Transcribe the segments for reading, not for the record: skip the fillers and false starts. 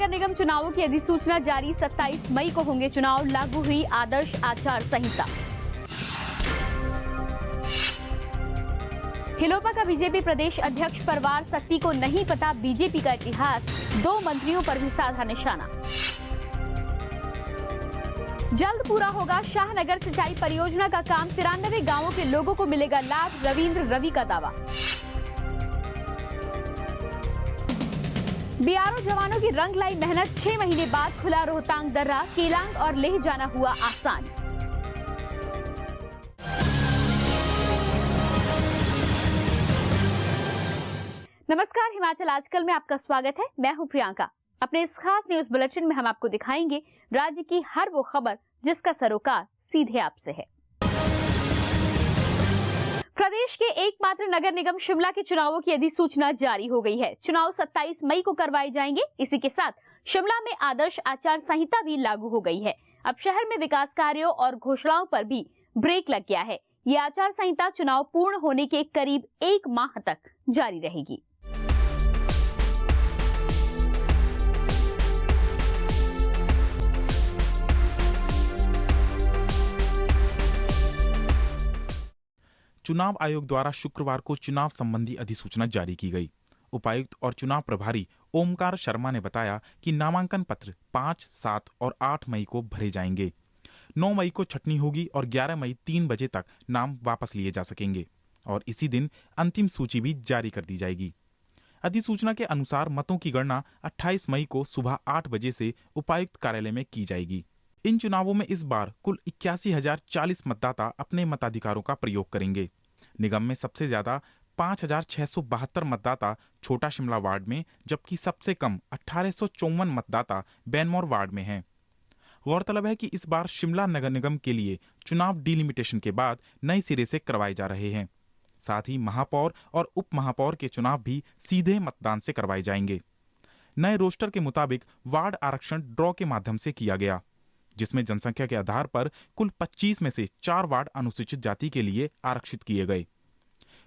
नगर निगम चुनावों की अधिसूचना जारी। 27 मई को होंगे चुनाव। लागू हुई आदर्श आचार संहिता। हिलोपा का बीजेपी प्रदेश अध्यक्ष परवार सत्ती को नहीं पता बीजेपी का इतिहास। 2 मंत्रियों पर भी साधा निशाना। जल्द पूरा होगा शाहनगर सिंचाई परियोजना का काम। 93 गांवों के लोगों को मिलेगा लाभ। रविंद्र रवि का दावा। बीआरओ जवानों की रंग लाई मेहनत। 6 महीने बाद खुला रोहतांग दर्रा। केलांग और लेह जाना हुआ आसान। नमस्कार, हिमाचल आजकल में आपका स्वागत है। मैं हूं प्रियंका। अपने इस खास न्यूज बुलेटिन में हम आपको दिखाएंगे राज्य की हर वो खबर जिसका सरोकार सीधे आपसे है। प्रदेश के एकमात्र नगर निगम शिमला के चुनावों की अधिसूचना जारी हो गई है। चुनाव 27 मई को करवाए जाएंगे। इसी के साथ शिमला में आदर्श आचार संहिता भी लागू हो गई है। अब शहर में विकास कार्यों और घोषणाओं पर भी ब्रेक लग गया है। ये आचार संहिता चुनाव पूर्ण होने के करीब 1 माह तक जारी रहेगी। चुनाव आयोग द्वारा शुक्रवार को चुनाव संबंधी अधिसूचना जारी की गई। उपायुक्त और चुनाव प्रभारी ओमकार शर्मा ने बताया कि नामांकन पत्र 5, 7 और 8 मई को भरे जाएंगे। 9 मई को छंटनी होगी और 11 मई 3 बजे तक नाम वापस लिए जा सकेंगे और इसी दिन अंतिम सूची भी जारी कर दी जाएगी। अधिसूचना के अनुसार मतों की गणना 28 मई को सुबह 8 बजे से उपायुक्त कार्यालय में की जाएगी। इन चुनावों में इस बार कुल 81,040 मतदाता अपने मताधिकारों का प्रयोग करेंगे। निगम में सबसे ज्यादा 5,672 मतदाता छोटा शिमला वार्ड में, जबकि सबसे कम 1,854 मतदाता बैनमोर वार्ड में हैं। गौरतलब है कि इस बार शिमला नगर निगम के लिए चुनाव डिलिमिटेशन के बाद नए सिरे से करवाए जा रहे हैं। साथ ही महापौर और उप महापौर के चुनाव भी सीधे मतदान से करवाए जाएंगे। नए रोस्टर के मुताबिक वार्ड आरक्षण ड्रॉ के माध्यम से किया गया, जिसमें जनसंख्या के आधार पर कुल 25 में से 4 वार्ड अनुसूचित जाति के लिए आरक्षित किए गए।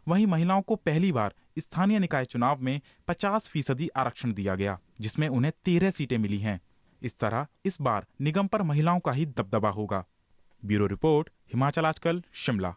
वहीं महिलाओं को पहली बार स्थानीय निकाय चुनाव में 50% आरक्षण दिया गया, जिसमें उन्हें 13 सीटें मिली हैं। इस तरह इस बार निगम पर महिलाओं का ही दबदबा होगा। ब्यूरो रिपोर्ट, हिमाचल आजकल, शिमला।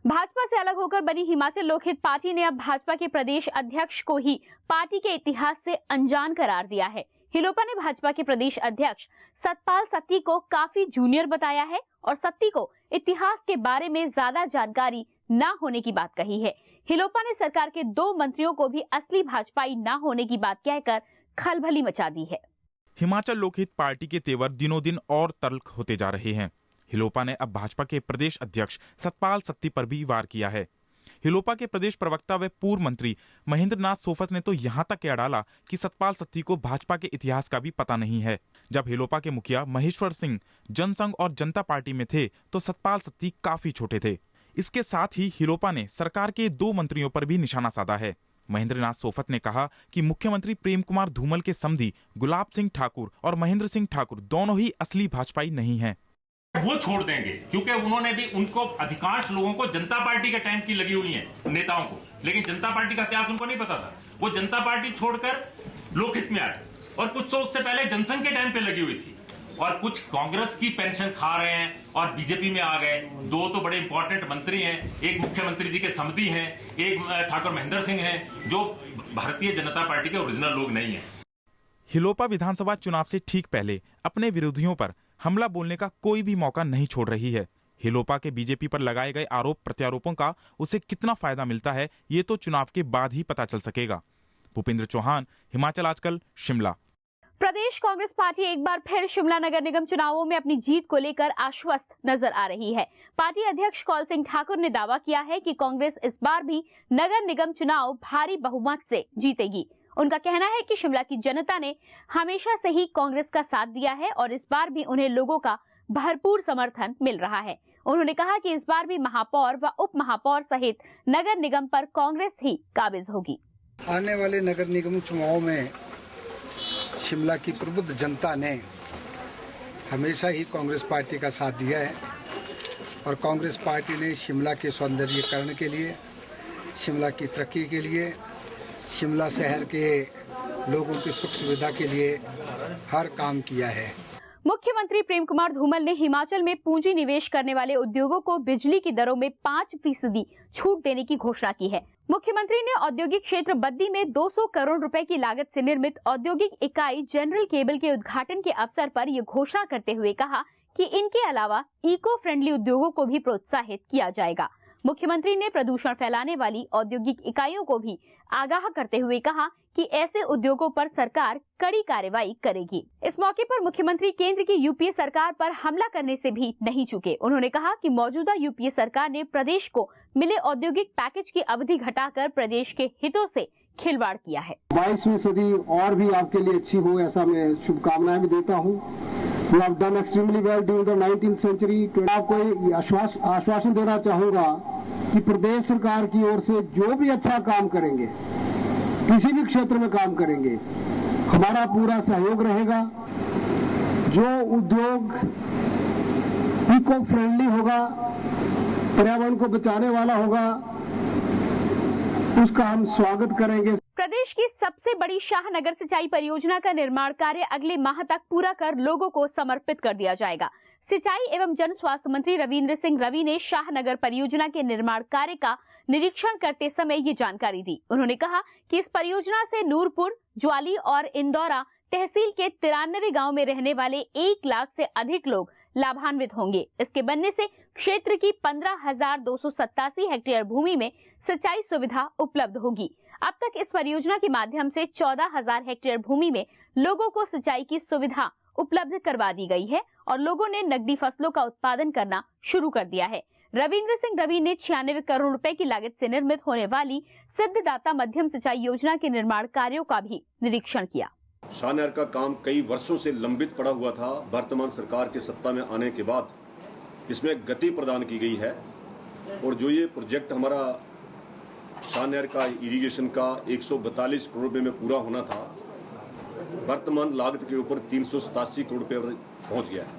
भाजपा से अलग होकर बनी हिमाचल लोकहित पार्टी ने अब भाजपा के प्रदेश अध्यक्ष को ही पार्टी के इतिहास से अनजान करार दिया है। हिलोपा ने भाजपा के प्रदेश अध्यक्ष सतपाल सत्ती को काफी जूनियर बताया है और सत्ती को इतिहास के बारे में ज्यादा जानकारी न होने की बात कही है। हिलोपा ने सरकार के 2 मंत्रियों को भी असली भाजपाई न होने की बात कहकर खलबली मचा दी है। हिमाचल लोकहित पार्टी के तेवर दिनों दिन और तल्ख होते जा रहे हैं। हिलोपा ने अब भाजपा के प्रदेश अध्यक्ष सतपाल सत्ती पर भी वार किया है। हिलोपा के प्रदेश प्रवक्ता व पूर्व मंत्री महेंद्र नाथ सोफत ने तो यहां तक कह डाला कि सतपाल सत्ती को भाजपा के इतिहास का भी पता नहीं है। जब हिलोपा के मुखिया महेश्वर सिंह जनसंघ और जनता पार्टी में थे तो सतपाल सत्ती काफी छोटे थे। इसके साथ ही हिलोपा ने सरकार के 2 मंत्रियों पर भी निशाना साधा है। महेंद्र नाथ सोफत ने कहा कि मुख्यमंत्री प्रेम कुमार धूमल के समधी गुलाब सिंह ठाकुर और महेंद्र सिंह ठाकुर दोनों ही असली भाजपाई नहीं हैं। वो छोड़ देंगे क्योंकि उन्होंने भी, उनको अधिकांश लोगों को जनता पार्टी के टाइम की लगी हुई है, नेताओं को, लेकिन जनता पार्टी का इतिहास उनको नहीं पता था। वो जनता पार्टी छोड़कर लोकहित में आए और कुछ तो उससे पहले जनसंघ के टाइम पे लगी हुई थी और कुछ कांग्रेस की पेंशन खा रहे हैं और बीजेपी में आ गए। 2 तो बड़े इंपॉर्टेंट मंत्री हैं, एक मुख्यमंत्री जी के समधी हैं, एक ठाकुर महेंद्र सिंह हैं, जो भारतीय जनता पार्टी के ओरिजिनल लोग नहीं है। हिलोपा विधानसभा चुनाव से ठीक पहले अपने विरोधियों पर हमला बोलने का कोई भी मौका नहीं छोड़ रही है। हिलोपा के बीजेपी पर लगाए गए आरोप प्रत्यारोपों का उसे कितना फायदा मिलता है, ये तो चुनाव के बाद ही पता चल सकेगा। भूपेंद्र चौहान, हिमाचल आजकल, शिमला। प्रदेश कांग्रेस पार्टी एक बार फिर शिमला नगर निगम चुनावों में अपनी जीत को लेकर आश्वस्त नजर आ रही है। पार्टी अध्यक्ष कौल सिंह ठाकुर ने दावा किया है कि कांग्रेस इस बार भी नगर निगम चुनाव भारी बहुमत से जीतेगी। उनका कहना है कि शिमला की जनता ने हमेशा से ही कांग्रेस का साथ दिया है और इस बार भी उन्हें लोगों का भरपूर समर्थन मिल रहा है। उन्होंने कहा कि इस बार भी महापौर व उप महापौर सहित नगर निगम पर कांग्रेस ही काबिज होगी। आने वाले नगर निगम चुनाव में शिमला की प्रबुद्ध जनता ने हमेशा ही कांग्रेस पार्टी का साथ दिया है और कांग्रेस पार्टी ने शिमला के सौंदर्यीकरण के लिए, शिमला की तरक्की के लिए, शिमला शहर के लोगों की सुख सुविधा के लिए हर काम किया है। मुख्यमंत्री प्रेम कुमार धूमल ने हिमाचल में पूंजी निवेश करने वाले उद्योगों को बिजली की दरों में 5% छूट देने की घोषणा की है। मुख्यमंत्री ने औद्योगिक क्षेत्र बद्दी में 200 करोड़ रुपए की लागत से निर्मित औद्योगिक इकाई जनरल केबल के उद्घाटन के अवसर पर यह घोषणा करते हुए कहा कि इनके अलावा इको फ्रेंडली उद्योगों को भी प्रोत्साहित किया जाएगा। मुख्यमंत्री ने प्रदूषण फैलाने वाली औद्योगिक इकाइयों को भी आगाह करते हुए कहा कि ऐसे उद्योगों पर सरकार कड़ी कार्रवाई करेगी। इस मौके पर मुख्यमंत्री केंद्र की यूपीए सरकार पर हमला करने से भी नहीं चूके। उन्होंने कहा कि मौजूदा यूपीए सरकार ने प्रदेश को मिले औद्योगिक पैकेज की अवधि घटाकर प्रदेश के हितों से खिलवाड़ किया है। 22वीं सदी और भी आपके लिए अच्छी हो, ऐसा मैं शुभकामनाएं भी देता हूँ। You have done extremely well during the 19th century. आपको आश्वासन देना चाहूँगा कि प्रदेश सरकार की ओर से जो भी अच्छा काम करेंगे, किसी भी क्षेत्र में काम करेंगे, हमारा पूरा सहयोग रहेगा। जो उद्योग इको फ्रेंडली होगा, पर्यावरण को बचाने वाला होगा, उसका हम स्वागत करेंगे। प्रदेश की सबसे बड़ी शाहनगर सिंचाई परियोजना का निर्माण कार्य अगले माह तक पूरा कर लोगों को समर्पित कर दिया जाएगा। सिंचाई एवं जन स्वास्थ्य मंत्री रविंद्र सिंह रवि ने शाहनगर परियोजना के निर्माण कार्य का निरीक्षण करते समय ये जानकारी दी। उन्होंने कहा कि इस परियोजना से नूरपुर, ज्वाली और इंदौरा तहसील के 93 गांव में रहने वाले 1 लाख से अधिक लोग लाभान्वित होंगे। इसके बनने से क्षेत्र की 15,287 हेक्टेयर भूमि में सिंचाई सुविधा उपलब्ध होगी। अब तक इस परियोजना के माध्यम से 14,000 हेक्टेयर भूमि में लोगों को सिंचाई की सुविधा उपलब्ध करवा दी गई है और लोगों ने नकदी फसलों का उत्पादन करना शुरू कर दिया है। रविंद्र सिंह रवि ने 96 करोड़ रुपए की लागत से निर्मित होने वाली सिद्धदाता मध्यम सिंचाई योजना के निर्माण कार्यों का भी निरीक्षण किया। शाहनहर का काम कई वर्षों से लंबित पड़ा हुआ था। वर्तमान सरकार के सत्ता में आने के बाद इसमें गति प्रदान की गई है और जो ये प्रोजेक्ट हमारा शाहनहर का इरिगेशन का 142 करोड़ रुपए में पूरा होना था, वर्तमान लागत के ऊपर 387 करोड़ रुपए पहुंच गया है।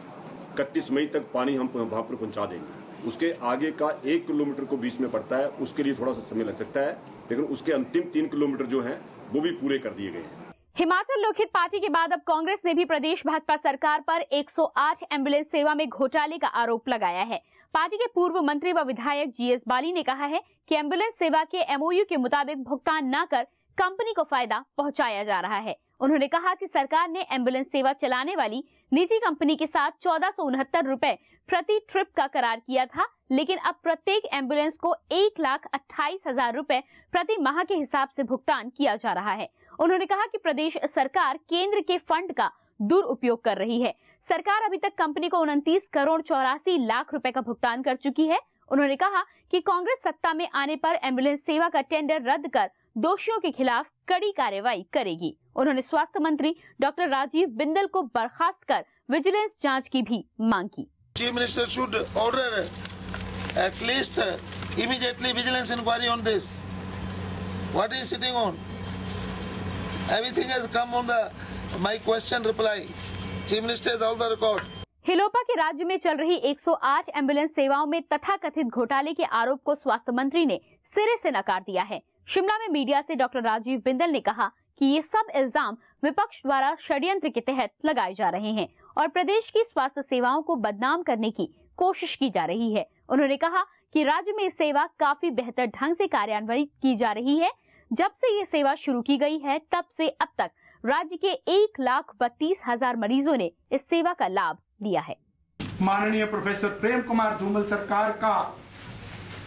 31 मई तक पानी हम वहां पर पहुंचा देंगे। उसके आगे का 1 किलोमीटर को बीच में पड़ता है, उसके लिए थोड़ा सा समय लग सकता है, लेकिन उसके अंतिम 3 किलोमीटर जो है वो भी पूरे कर दिए गए हैं। हिमाचल लोकहित पार्टी के बाद अब कांग्रेस ने भी प्रदेश भाजपा सरकार पर 108 एम्बुलेंस सेवा में घोटाले का आरोप लगाया है। पार्टी के पूर्व मंत्री व विधायक जीएस बाली ने कहा है कि एम्बुलेंस सेवा के एमओयू के मुताबिक भुगतान न कर कंपनी को फायदा पहुंचाया जा रहा है। उन्होंने कहा कि सरकार ने एम्बुलेंस सेवा चलाने वाली निजी कंपनी के साथ 1469 रुपए प्रति ट्रिप का करार किया था, लेकिन अब प्रत्येक एम्बुलेंस को 1,28,000 रुपए प्रति माह के हिसाब से भुगतान किया जा रहा है। उन्होंने कहा कि प्रदेश सरकार केंद्र के फंड का दुरुपयोग कर रही है। सरकार अभी तक कंपनी को 29 करोड़ 84 लाख रुपए का भुगतान कर चुकी है। उन्होंने कहा कि कांग्रेस सत्ता में आने पर एम्बुलेंस सेवा का टेंडर रद्द कर दोषियों के खिलाफ कड़ी कार्रवाई करेगी। उन्होंने स्वास्थ्य मंत्री डॉक्टर राजीव बिंदल को बर्खास्त कर विजिलेंस जांच की भी मांग की। Chief Minister should order at least immediately vigilance inquiry on this. What is sitting on? Everything has come on my question reply. Chief Minister has all the record. Hilopa के राज्य में चल रही 108 एम्बुलेंस सेवाओं में तथाकथित घोटाले के आरोप को स्वास्थ्य मंत्री ने सिरे से नकार दिया है। शिमला में मीडिया से डॉक्टर राजीव बिंदल ने कहा कि ये सब इल्जाम विपक्ष द्वारा षड्यंत्र के तहत लगाए जा रहे हैं और प्रदेश की स्वास्थ्य सेवाओं को बदनाम करने की कोशिश की जा रही है। उन्होंने कहा कि राज्य में सेवा काफी बेहतर ढंग से कार्यान्वित की जा रही है। जब से ये सेवा शुरू की गई है तब से अब तक राज्य के 1,32,000 मरीजों ने इस सेवा का लाभ लिया है। माननीय प्रोफेसर प्रेम कुमार धूमल सरकार का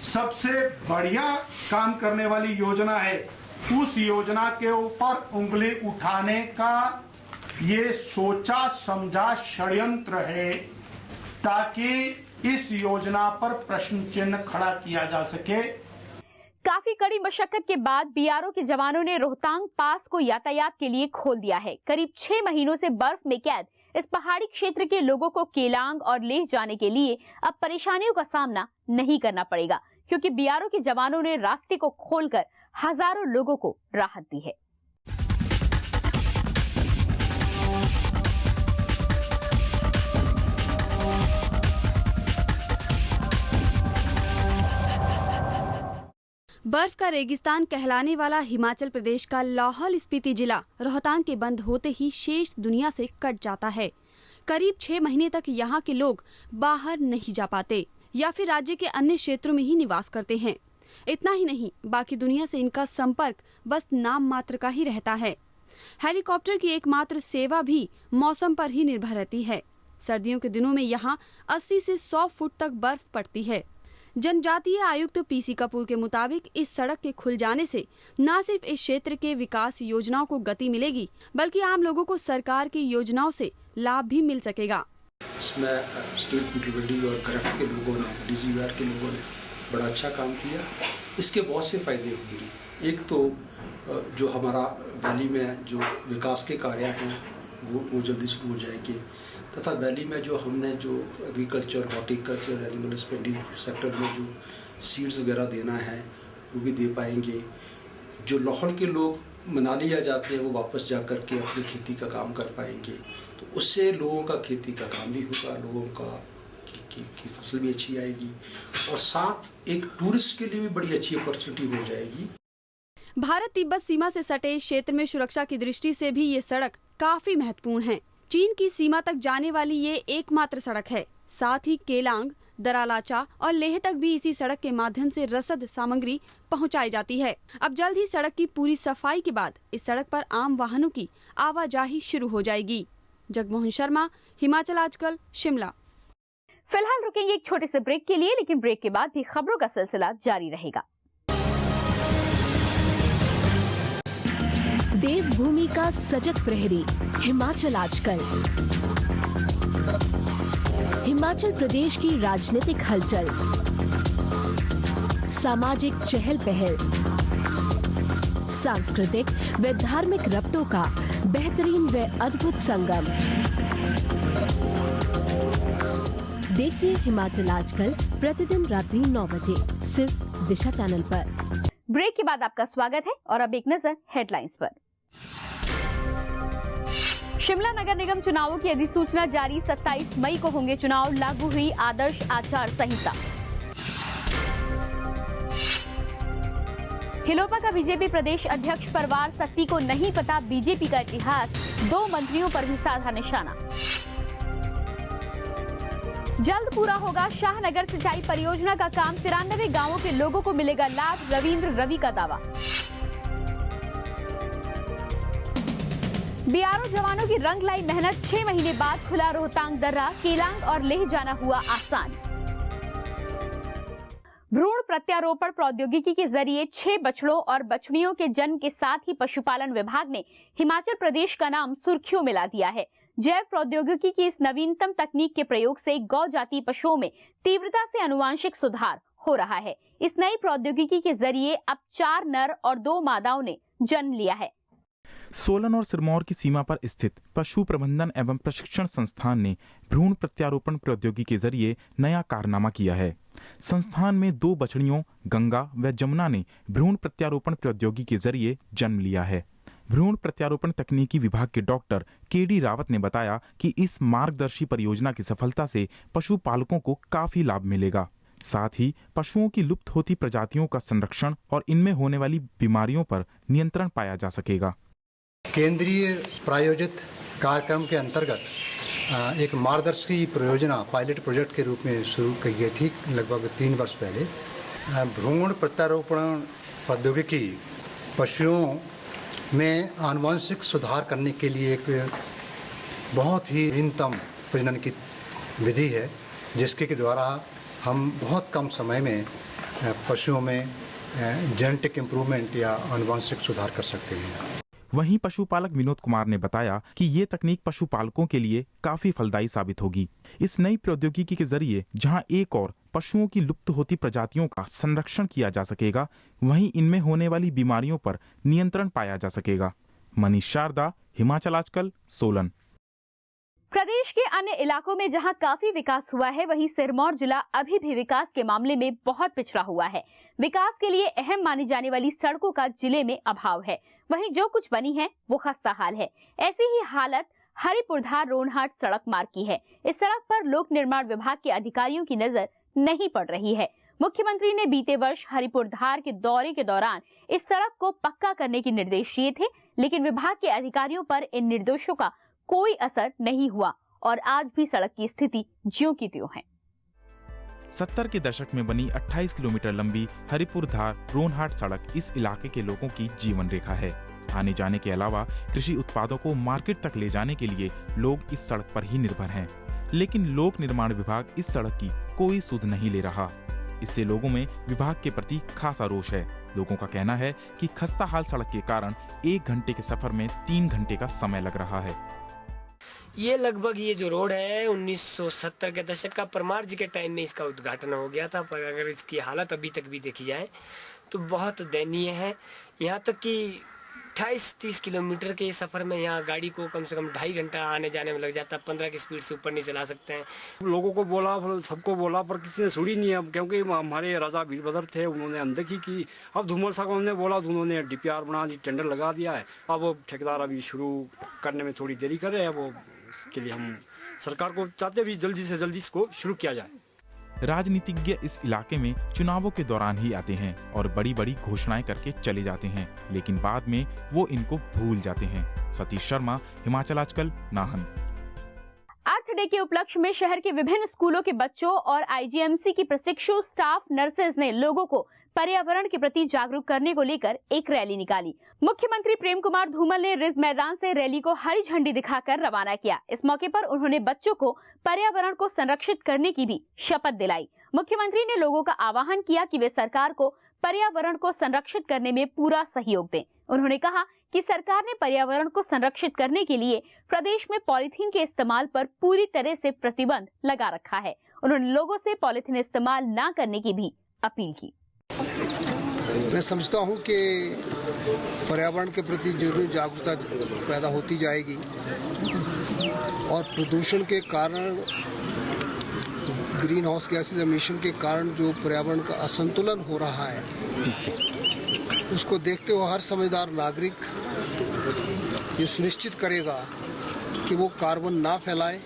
सबसे बढ़िया काम करने वाली योजना है, उस योजना के ऊपर उंगली उठाने का ये सोचा समझा षड्यंत्र है ताकि इस योजना पर प्रश्न चिन्ह खड़ा किया जा सके। काफी कड़ी मशक्कत के बाद बीआरओ के जवानों ने रोहतांग पास को यातायात के लिए खोल दिया है। करीब 6 महीनों से बर्फ में कैद इस पहाड़ी क्षेत्र के लोगों को केलांग और लेह जाने के लिए अब परेशानियों का सामना नहीं करना पड़ेगा, क्योंकि बीआरओ के जवानों ने रास्ते को खोलकर हजारों लोगों को राहत दी है। बर्फ का रेगिस्तान कहलाने वाला हिमाचल प्रदेश का लाहौल स्पीति जिला रोहतांग के बंद होते ही शेष दुनिया से कट जाता है। करीब 6 महीने तक यहाँ के लोग बाहर नहीं जा पाते या फिर राज्य के अन्य क्षेत्रों में ही निवास करते हैं। इतना ही नहीं, बाकी दुनिया से इनका संपर्क बस नाम मात्र का ही रहता है। हेलीकॉप्टर की एकमात्र सेवा भी मौसम पर ही निर्भर रहती है। सर्दियों के दिनों में यहाँ 80 से 100 फुट तक बर्फ पड़ती है। जनजातीय आयुक्त पीसी कपूर के मुताबिक इस सड़क के खुल जाने से न सिर्फ इस क्षेत्र के विकास योजनाओं को गति मिलेगी, बल्कि आम लोगों को सरकार की योजनाओं से लाभ भी मिल सकेगा। इसमें स्टेट पीडब्ल्यूडी और ग्राफ के लोगों ने, डीजीवीआर के लोगों ने बड़ा अच्छा काम किया। इसके बहुत से फायदे होंगे। एक तो जो हमारा वैली में जो विकास के कार्य हैं वो जल्दी शुरू हो जाएंगे, तथा वैली में जो हमने जो agriculture, horticulture, animal husbandry sector में जो सीड्स वगैरह देना है वो भी दे पाएंगे। जो लाहौल के लोग मनाली आ जाते हैं वो वापस जा कर के अपनी खेती का काम कर पाएंगे, तो उससे लोगों का खेती का काम भी होगा, लोगों का की फसल भी अच्छी आएगी और साथ एक टूरिस्ट के लिए भी बड़ी अच्छी अपॉर्चुनिटी हो जाएगी। भारत तिब्बत सीमा से सटे क्षेत्र में सुरक्षा की दृष्टि से भी ये सड़क काफी महत्वपूर्ण है। चीन की सीमा तक जाने वाली ये एकमात्र सड़क है। साथ ही केलांग, दरालाचा और लेह तक भी इसी सड़क के माध्यम से रसद सामग्री पहुंचाई जाती है। अब जल्द ही सड़क की पूरी सफाई के बाद इस सड़क पर आम वाहनों की आवाजाही शुरू हो जाएगी। जगमोहन शर्मा, हिमाचल आजकल, शिमला। फिलहाल रुकेंगे एक छोटे से ब्रेक के लिए, लेकिन ब्रेक के बाद भी खबरों का सिलसिला जारी रहेगा। देवभूमि का सजग प्रहरी, हिमाचल आजकल। हिमाचल प्रदेश की राजनीतिक हलचल, सामाजिक चहल पहल, सांस्कृतिक व धार्मिक रबतों का बेहतरीन व अद्भुत संगम। देखिए हिमाचल आजकल प्रतिदिन रात्रि 9 बजे सिर्फ दिशा चैनल पर। ब्रेक के बाद आपका स्वागत है और अब एक नजर हेडलाइंस पर। शिमला नगर निगम चुनावों की अधिसूचना जारी, 27 मई को होंगे चुनाव, लागू हुई आदर्श आचार संहिता। हिलोपा का बीजेपी प्रदेश अध्यक्ष परवार सत्ती को नहीं पता बीजेपी का इतिहास, 2 मंत्रियों पर भी साधा निशाना। जल्द पूरा होगा शाहनगर सिंचाई परियोजना का काम, 93 गांवों के लोगों को मिलेगा लाभ, रविंद्र रवि का दावा। बीआरओ जवानों की रंग लाई मेहनत, 6 महीने बाद खुला रोहतांग दर्रा, केलांग और लेह जाना हुआ आसान। भ्रूण प्रत्यारोपण प्रौद्योगिकी के जरिए 6 बछड़ों और बछड़ियों के जन्म के साथ ही पशुपालन विभाग ने हिमाचल प्रदेश का नाम सुर्खियों में ला दिया है। जैव प्रौद्योगिकी की इस नवीनतम तकनीक के प्रयोग से गौ जाति पशुओं में तीव्रता से अनुवांशिक सुधार हो रहा है। इस नई प्रौद्योगिकी के जरिए अब 4 नर और 2 मादाओं ने जन्म लिया है। सोलन और सिरमौर की सीमा पर स्थित पशु प्रबंधन एवं प्रशिक्षण संस्थान ने भ्रूण प्रत्यारोपण प्रौद्योगिकी के जरिए नया कारनामा किया है। संस्थान में 2 बछड़ियों गंगा व जमुना ने भ्रूण प्रत्यारोपण प्रौद्योगिकी के जरिए जन्म लिया है। भ्रूण प्रत्यारोपण तकनीकी विभाग के डॉक्टर केडी रावत ने बताया कि इस मार्गदर्शी परियोजना की सफलता से पशुपालकों को काफी लाभ मिलेगा। साथ ही पशुओं की लुप्त होती प्रजातियों का संरक्षण और इनमें होने वाली बीमारियों पर नियंत्रण पाया जा सकेगा। केंद्रीय प्रायोजित कार्यक्रम के अंतर्गत एक मार्गदर्शी परियोजना पायलट प्रोजेक्ट के रूप में शुरू की गई थी लगभग 3 वर्ष पहले। भ्रूण प्रत्यारोपण प्रौद्योगिकी पशुओं में आनुवंशिक सुधार करने के लिए एक बहुत ही नवीनतम प्रजनन की विधि है, जिसके द्वारा हम बहुत कम समय में पशुओं में जेनेटिक इम्प्रूवमेंट या आनुवंशिक सुधार कर सकते हैं। वहीं पशुपालक विनोद कुमार ने बताया कि ये तकनीक पशुपालकों के लिए काफी फलदायी साबित होगी। इस नई प्रौद्योगिकी के जरिए जहां एक और पशुओं की लुप्त होती प्रजातियों का संरक्षण किया जा सकेगा, वहीं इनमें होने वाली बीमारियों पर नियंत्रण पाया जा सकेगा। मनीष शारदा, हिमाचल आजकल, सोलन। प्रदेश के अन्य इलाकों में जहां काफी विकास हुआ है, वहीं सिरमौर जिला अभी भी विकास के मामले में बहुत पिछड़ा हुआ है। विकास के लिए अहम मानी जाने वाली सड़कों का जिले में अभाव है। वहीं जो कुछ बनी है वो खस्ता हाल है। ऐसी ही हालत हरिपुरधार रोनहाट सड़क मार्ग की है। इस सड़क पर लोक निर्माण विभाग के अधिकारियों की नजर नहीं पड़ रही है। मुख्यमंत्री ने बीते वर्ष हरिपुर धार के दौरे के दौरान इस सड़क को पक्का करने के निर्देश दिए थे, लेकिन विभाग के अधिकारियों पर इन निर्देशों का कोई असर नहीं हुआ और आज भी सड़क की स्थिति ज्यों की त्यों है। 70 के दशक में बनी 28 किलोमीटर लंबी हरिपुर धार रोनहाट सड़क इस इलाके के लोगों की जीवन रेखा है। आने जाने के अलावा कृषि उत्पादों को मार्केट तक ले जाने के लिए लोग इस सड़क पर ही निर्भर हैं। लेकिन लोक निर्माण विभाग इस सड़क की कोई सुध नहीं ले रहा। इससे लोगों में विभाग के प्रति खासा रोष है। लोगों का कहना है कि खस्ता हाल सड़क के कारण 1 घंटे के सफर में 3 घंटे का समय लग रहा है। ये लगभग ये जो रोड है 1970 के दशक का परमार जी के टाइम में इसका उद्घाटन हो गया था, पर अगर इसकी हालत अभी तक भी देखी जाए तो बहुत दयनीय है। यहाँ तक कि 28-30 किलोमीटर के सफर में यहाँ गाड़ी को कम से कम 2.5 घंटा आने जाने में लग जाता है। 15 की स्पीड से ऊपर नहीं चला सकते हैं। लोगों को बोला, सबको बोला, पर किसी ने सुनी नहीं। अब क्योंकि हमारे राजा वीरभद्र थे, उन्होंने अनदेखी की। अब धूमल साहब हमने बोला तो उन्होंने DPR बना दी, टेंडर लगा दिया है। अब वो ठेकेदार अभी शुरू करने में थोड़ी देरी कर रहे हैं। वो इसके लिए हम सरकार को चाहते भी जल्दी से जल्दी इसको शुरू किया जाए। राजनीतिज्ञ इस इलाके में चुनावों के दौरान ही आते हैं और बड़ी बड़ी घोषणाएं करके चले जाते हैं, लेकिन बाद में वो इनको भूल जाते हैं। सतीश शर्मा, हिमाचल आजकल, नाहन। अर्थ डे के उपलक्ष्य में शहर के विभिन्न स्कूलों के बच्चों और IGMC की प्रशिक्षु स्टाफ नर्सेज ने लोगों को पर्यावरण के प्रति जागरूक करने को लेकर एक रैली निकाली। मुख्यमंत्री प्रेम कुमार धूमल ने रिज मैदान से रैली को हरी झंडी दिखाकर रवाना किया। इस मौके पर उन्होंने बच्चों को पर्यावरण को संरक्षित करने की भी शपथ दिलाई। मुख्यमंत्री ने लोगों का आह्वान किया कि वे सरकार को पर्यावरण को संरक्षित करने में पूरा सहयोग दें। उन्होंने कहा कि सरकार ने पर्यावरण को संरक्षित करने के लिए प्रदेश में पॉलीथीन के इस्तेमाल पर पूरी तरह से प्रतिबंध लगा रखा है। उन्होंने लोगों से पॉलीथीन इस्तेमाल न करने की भी अपील की। मैं समझता हूं कि पर्यावरण के प्रति जो जागरूकता पैदा होती जाएगी और प्रदूषण के कारण, ग्रीन हाउस गैसेज एमिशन के कारण जो पर्यावरण का असंतुलन हो रहा है, उसको देखते हुए हर समझदार नागरिक ये सुनिश्चित करेगा कि वो कार्बन ना फैलाए,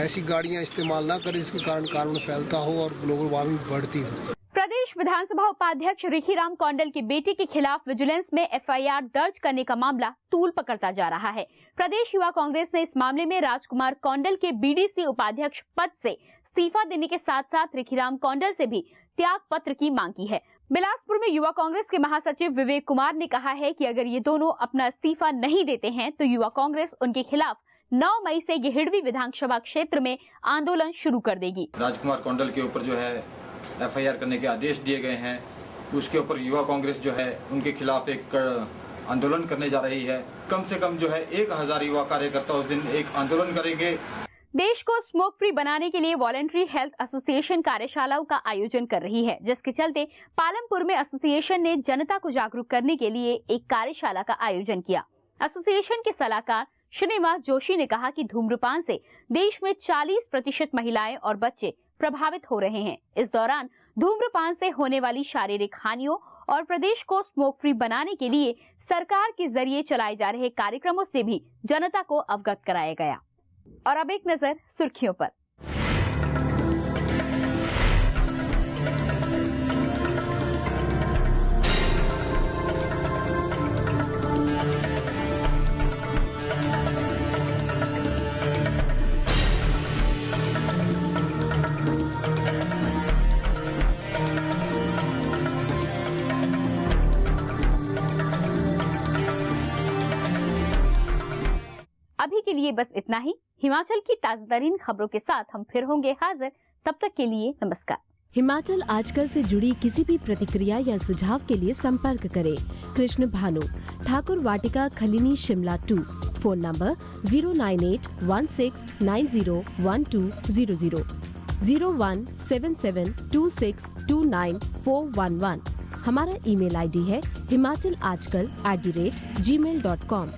ऐसी गाड़ियां इस्तेमाल ना करें जिसके कारण कार्बन फैलता हो और ग्लोबल वार्मिंग बढ़ती हो। प्रदेश विधानसभा उपाध्यक्ष रिखीराम कौंडल की बेटी के खिलाफ विजिलेंस में FIR दर्ज करने का मामला तूल पकड़ता जा रहा है। प्रदेश युवा कांग्रेस ने इस मामले में राजकुमार कौंडल के BDC उपाध्यक्ष पद से इस्तीफा देने के साथ साथ रिखीराम कौंडल से भी त्याग पत्र की मांग की है। बिलासपुर में युवा कांग्रेस के महासचिव विवेक कुमार ने कहा है कि अगर ये दोनों अपना इस्तीफा नहीं देते हैं तो युवा कांग्रेस उनके खिलाफ 9 मई से गिहिड़वी विधानसभा क्षेत्र में आंदोलन शुरू कर देगी। राजकुमार कौंडल के ऊपर जो है FIR करने के आदेश दिए गए हैं, उसके ऊपर युवा कांग्रेस जो है उनके खिलाफ एक आंदोलन करने जा रही है। कम से कम जो है 1000 युवा कार्यकर्ता उस दिन एक आंदोलन करेंगे। देश को स्मोक फ्री बनाने के लिए वॉलंटरी हेल्थ एसोसिएशन कार्यशालाओं का आयोजन कर रही है, जिसके चलते पालमपुर में एसोसिएशन ने जनता को जागरूक करने के लिए एक कार्यशाला का आयोजन किया। एसोसिएशन के सलाहकार श्रीनिवास जोशी ने कहा कि धूम्रपान से देश में 40% महिलाएं और बच्चे प्रभावित हो रहे हैं। इस दौरान धूम्रपान से होने वाली शारीरिक हानियों और प्रदेश को स्मोक फ्री बनाने के लिए सरकार के जरिए चलाए जा रहे कार्यक्रमों से भी जनता को अवगत कराया गया। और अब एक नजर सुर्खियों पर। अभी के लिए बस इतना ही। हिमाचल की ताज़ातरीन खबरों के साथ हम फिर होंगे हाजिर। तब तक के लिए नमस्कार। हिमाचल आजकल से जुड़ी किसी भी प्रतिक्रिया या सुझाव के लिए संपर्क करें कृष्ण भानु, ठाकुर वाटिका, खलीनी, शिमला 2। Phone number 09816901200, 017726294111। हमारा ईमेल ID है himachalaajkal@gmail.com।